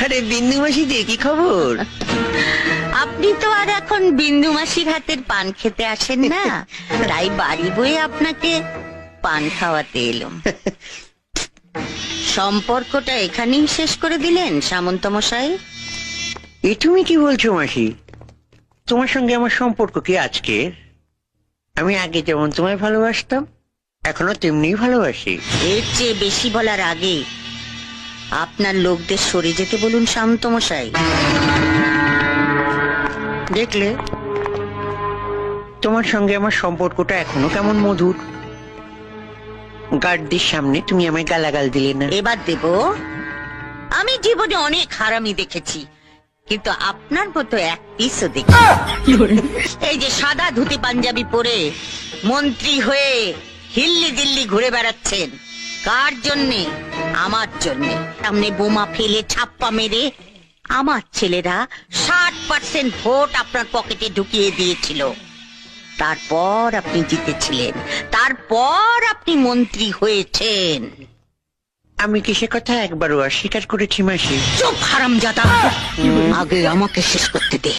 আরে বিন্দু মাসি যে কি খবর? আপনি তো আর এখন বিন্দু মাসির হাতের পান খেতে আসেন না, তাই বাড়ি বয়ে আপনাকে পান খাওয়াতে এলাম। সম্পর্কটা এখানেই শেষ করে দিলেন সামন্ত মশাই? এ তুমি কি বলছো মাসি? তোমার সঙ্গে আমার সম্পর্ক কি আজকের? আমি আগে যেমন তোমায় ভালোবাসতাম এখনো তেমনি ভালোবাসি। এর চেয়ে বেশি বলার আগে আপনার লোকদের সরে যেতে বলুন সামন্ত মশাই। দেখলে তোমার সঙ্গে আমার সম্পর্কটা এখনো কেমন মধুর। গার্ডদের সামনে তুমি আমায় গালাগাল দিলে না। এবার দেব। আমি জীবনে অনেক হারামি দেখেছি, কিন্তু আপনার মতো এক পিসও দেখি। এই যে সাদা ধুতি পাঞ্জাবি পরে মন্ত্রী হয়ে হিল্লি দিল্লি ঘুরে বেড়াচ্ছেন, কার জন্যে? আমার জন্যে। সামনে বোমা ফেলে ছাপ্পা মেরে আমার ছেলেরা 60% ভোট আপনার পকেটে ঢুকিয়ে দিয়েছিল। তারপর আপনি জিতেছিলেন, তারপর আপনি মন্ত্রী হয়েছেন। আমি কি সে কথা একবারও অস্বীকার করেছি মাসি? চুপ হারামজাদা, আগে আমাকে শেষ করতে দে।